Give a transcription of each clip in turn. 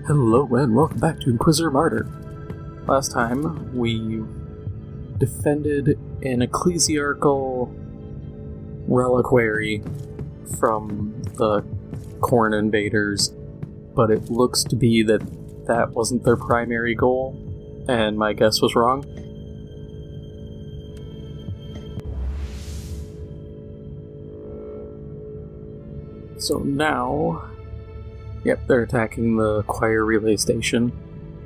Hello and welcome back to Inquisitor Martyr. Last time we defended an ecclesiarchal reliquary from the Khorne invaders, but it looks to be that that wasn't their primary goal, and my guess was wrong. So now, they're attacking the choir relay station.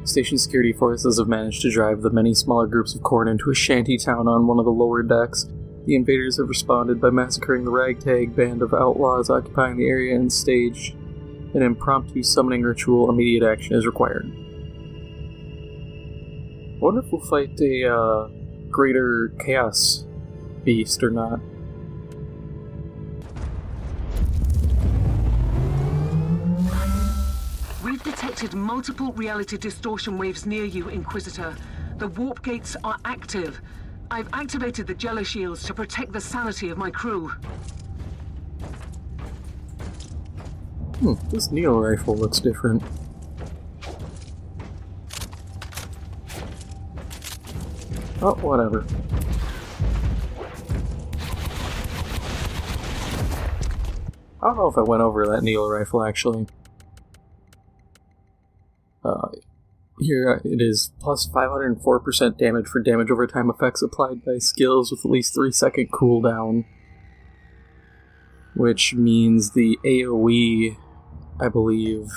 Station security forces have managed to drive the many smaller groups of Khorne into a shanty town on one of the lower decks. The invaders have responded by massacring the ragtag band of outlaws occupying the area and staged an impromptu summoning ritual. Immediate action is required. I wonder if we'll fight a greater chaos beast or not. We've detected multiple reality distortion waves near you, Inquisitor. The warp gates are active. I've activated the jello shields to protect the sanity of my crew. This needle rifle looks different. Oh, whatever. I don't know if I went over that needle rifle, actually. Here it is, plus 504% damage for damage over time effects applied by skills with at least 3-second cooldown. Which means the AoE, I believe...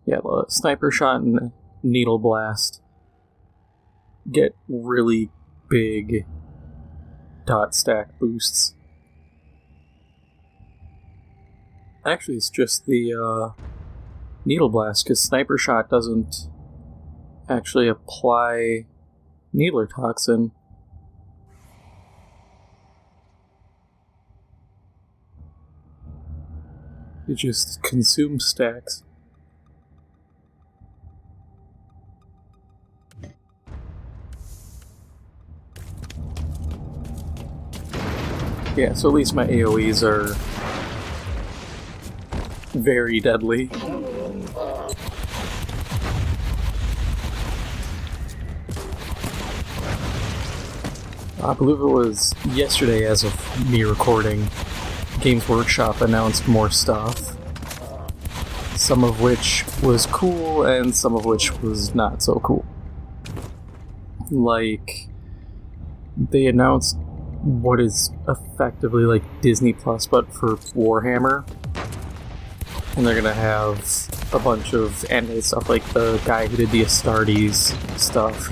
the sniper shot and needle blast get really big dot stack boosts. Actually, it's just the needle blast, because sniper shot doesn't actually apply needler toxin. It just consumes stacks. Yeah, so at least my AoEs are very deadly. I believe it was yesterday, as of me recording, Games Workshop announced more stuff. Some of which was cool, and some of which was not so cool. Like, they announced what is effectively like Disney Plus, but for Warhammer. And they're gonna have a bunch of animated stuff, like the guy who did the Astartes stuff.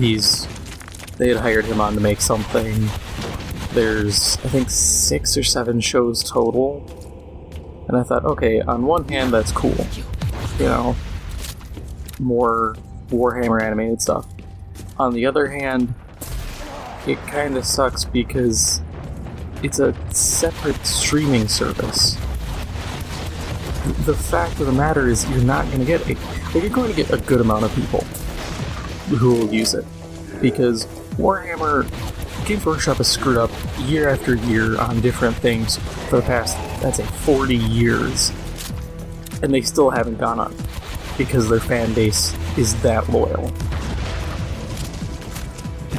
They had hired him on to make something. There's, I think, 6 or 7 shows total. And I thought, okay, on one hand, that's cool. You know, more Warhammer animated stuff. On the other hand, it kind of sucks because it's a separate streaming service. The fact of the matter is you're not going to get you're going to get a good amount of people who will use it, because Warhammer Games Workshop has screwed up year after year on different things for the past, I'd say, 40 years, and they still haven't gone up because their fan base is that loyal.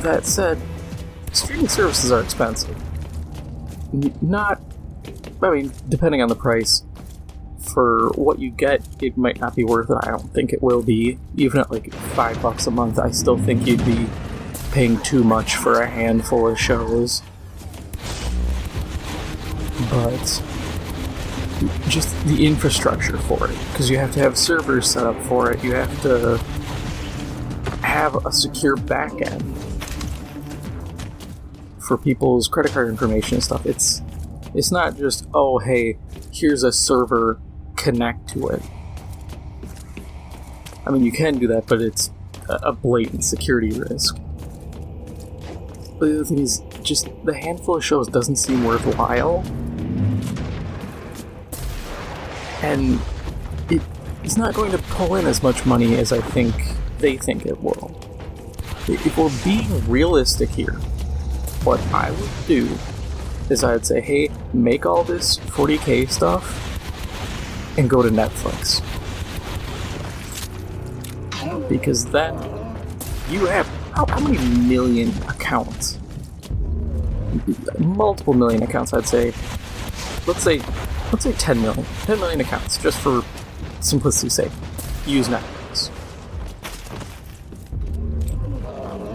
That said, streaming services are expensive. Depending on the price. For what you get, it might not be worth it. I don't think it will be. Even at like $5 a month, I still think you'd be paying too much for a handful of shows. But just the infrastructure for it, because you have to have servers set up for it. You have to have a secure backend for people's credit card information and stuff. It's not just, oh hey, here's a server, connect to it. I mean, you can do that, but it's a blatant security risk. But the other thing is, just the handful of shows doesn't seem worthwhile. And it's not going to pull in as much money as I think they think it will. If we're being realistic here, what I would do is I'd say, hey, make all this 40K stuff, and go to Netflix. Because then you have how many million accounts? Multiple million accounts, I'd say. Let's say 10 million. 10 million accounts, just for simplicity's sake. Use Netflix.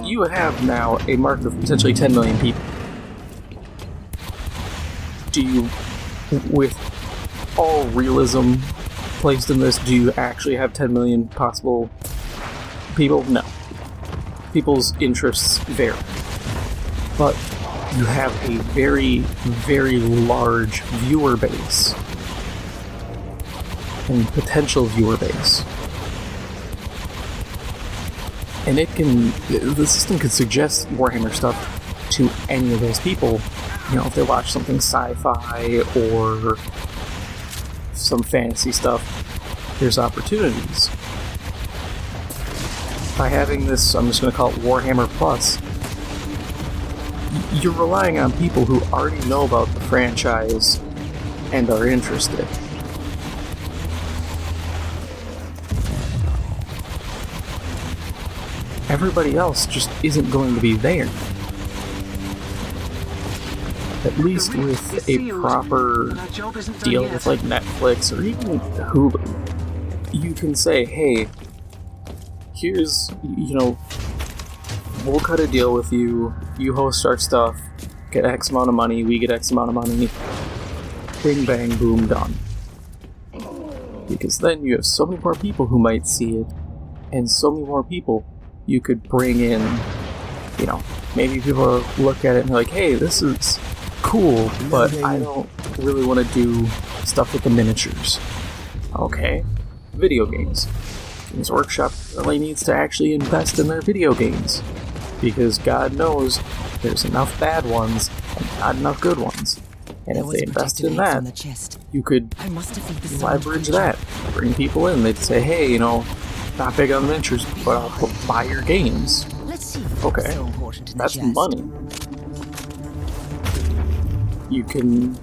You have now a market of potentially 10 million people. Do you, with all realism placed in this, do you actually have 10 million possible people? No. People's interests vary. But you have a very, very large viewer base. And potential viewer base. And the system can suggest Warhammer stuff to any of those people. You know, if they watch something sci-fi or some fantasy stuff, there's opportunities. By having this, I'm just going to call it Warhammer Plus, you're relying on people who already know about the franchise and are interested. Everybody else just isn't going to be there. At least with a proper deal with like Netflix or even Hulu, you can say, hey, here's, we'll cut a deal with you, you host our stuff, get X amount of money, we get X amount of money, bing bang boom, done. Because then you have so many more people who might see it, and so many more people you could bring in, maybe people look at it and they're like, hey, this is cool, but I don't really want to do stuff with the miniatures. Okay, video games. Games Workshop really needs to actually invest in their video games, because God knows there's enough bad ones and not enough good ones. And if they invest in that, you could leverage that, bring people in. They'd say, hey, not big on the miniatures, but I'll buy your games. Okay, that's money. You can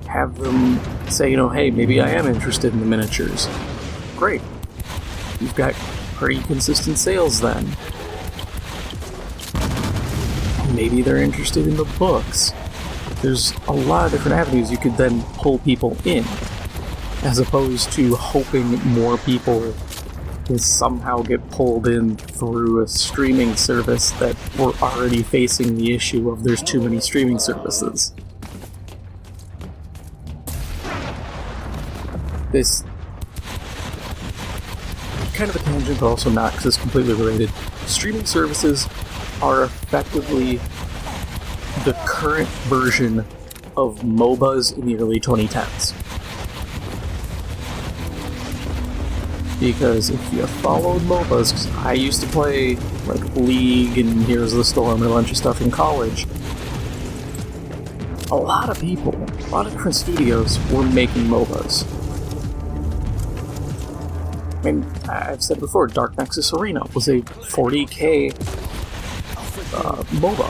have them say, hey, maybe I am interested in the miniatures. Great. You've got pretty consistent sales then. Maybe they're interested in the books. There's a lot of different avenues you could then pull people in, as opposed to hoping more people will somehow get pulled in through a streaming service that we're already facing the issue of there's too many streaming services. This kind of a tangent, but also not, because it's completely related. Streaming services are effectively the current version of MOBAs in the early 2010s. Because if you followed MOBAs, 'cause I used to play like League and Heroes of the Storm and a bunch of stuff in college, a lot of people, a lot of different studios were making MOBAs. I mean, I've said before, Dark Nexus Arena was a 40K MOBA.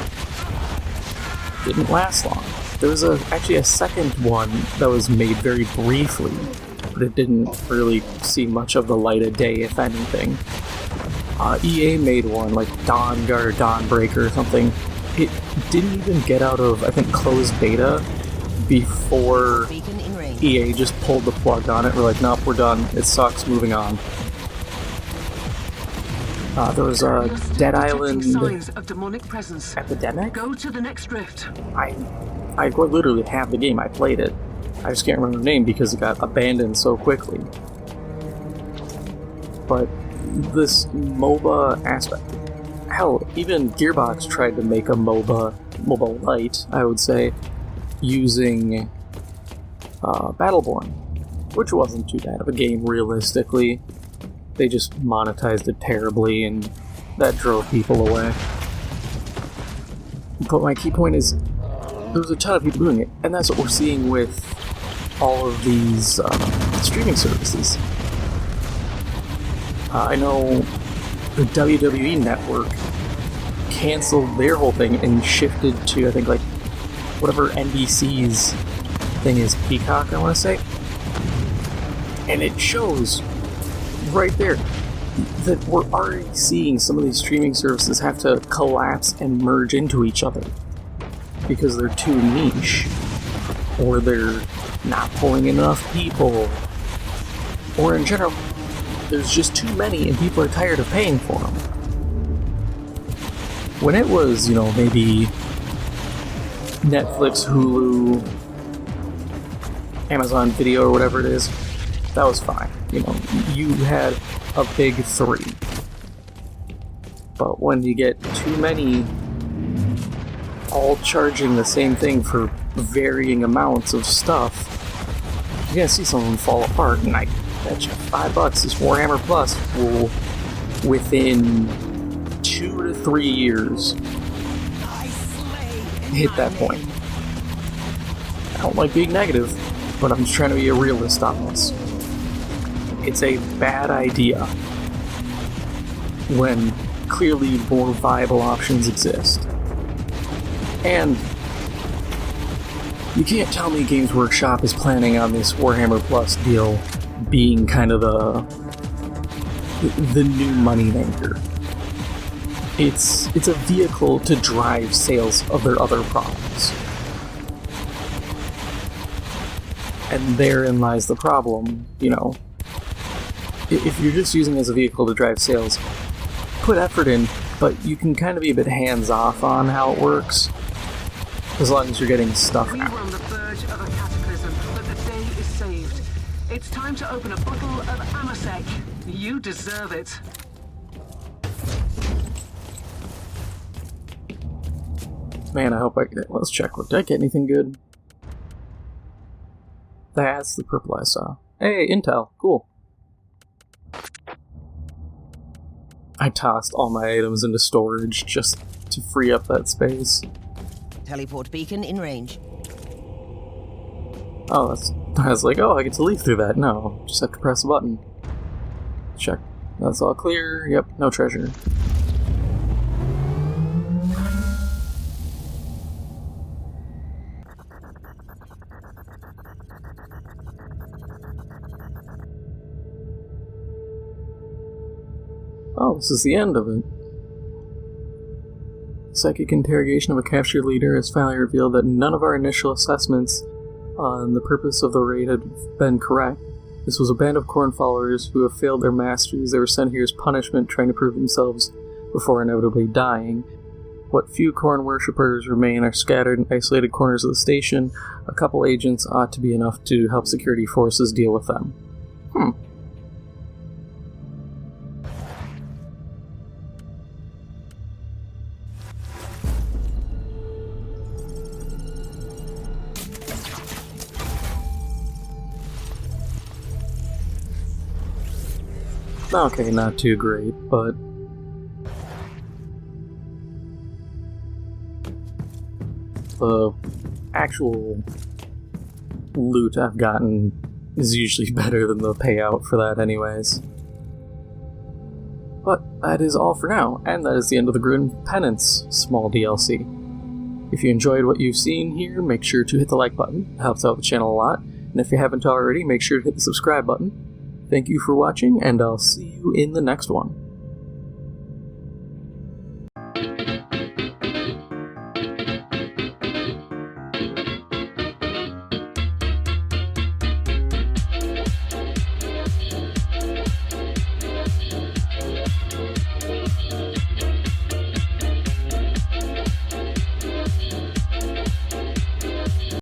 Didn't last long. There was actually a second one that was made very briefly, but it didn't really see much of the light of day, if anything. EA made one, like Dawnguard or Dawnbreaker or something. It didn't even get out of, I think, closed beta before EA just pulled the plug on it. We're like, nope, we're done. It sucks, moving on. There was a Dead Island signs of demonic presence. Epidemic? Go to the next rift. I literally have the game, I played it. I just can't remember the name because it got abandoned so quickly. But this MOBA aspect, hell, even Gearbox tried to make a MOBA light, I would say, using Battleborn, which wasn't too bad of a game realistically. They just monetized it terribly, and that drove people away. But my key point is, there's a ton of people doing it, and that's what we're seeing with all of these streaming services. I know the WWE Network canceled their whole thing and shifted to, I think, like, whatever NBC's thing is, Peacock, I want to say. And it shows right there that we're already seeing some of these streaming services have to collapse and merge into each other because they're too niche, or they're not pulling in enough people, or in general, there's just too many and people are tired of paying for them. When it was, maybe Netflix, Hulu, Amazon Video, or whatever it is, that was fine. You had a big three. But when you get too many all charging the same thing for varying amounts of stuff, you're gonna see some of them fall apart, and I bet you $5 this Warhammer Plus will, within 2 to 3 years, hit that point. I don't like being negative, but I'm just trying to be a realist on this. It's a bad idea when clearly more viable options exist. And you can't tell me Games Workshop is planning on this Warhammer Plus deal being kind of the new moneymaker. It's a vehicle to drive sales of their other products. And therein lies the problem, If you're just using it as a vehicle to drive sales, put effort in, but you can kind of be a bit hands-off on how it works, as long as you're getting stuff We out. were on the verge of a cataclysm, but the day is saved. It's time to open a bottle of Amasec. You deserve it. Man, I hope let's check. Did I get anything good? That's the purple I saw. Hey, Intel. Cool. I tossed all my items into storage just to free up that space. Teleport beacon in range. Oh, I was like, I get to leave through that. No, just have to press a button. Check. That's all clear. Yep, no treasure. Oh, this is the end of it. Psychic interrogation of a captured leader has finally revealed that none of our initial assessments on the purpose of the raid had been correct. This was a band of Khorne followers who have failed their masters. They were sent here as punishment, trying to prove themselves before inevitably dying. What few Khorne worshippers remain are scattered in isolated corners of the station. A couple agents ought to be enough to help security forces deal with them. Okay, not too great, but the actual loot I've gotten is usually better than the payout for that anyways. But that is all for now, and that is the end of the Gruen Penance small DLC. If you enjoyed what you've seen here, make sure to hit the like button. It helps out the channel a lot, and if you haven't already, make sure to hit the subscribe button. Thank you for watching, and I'll see you in the next one.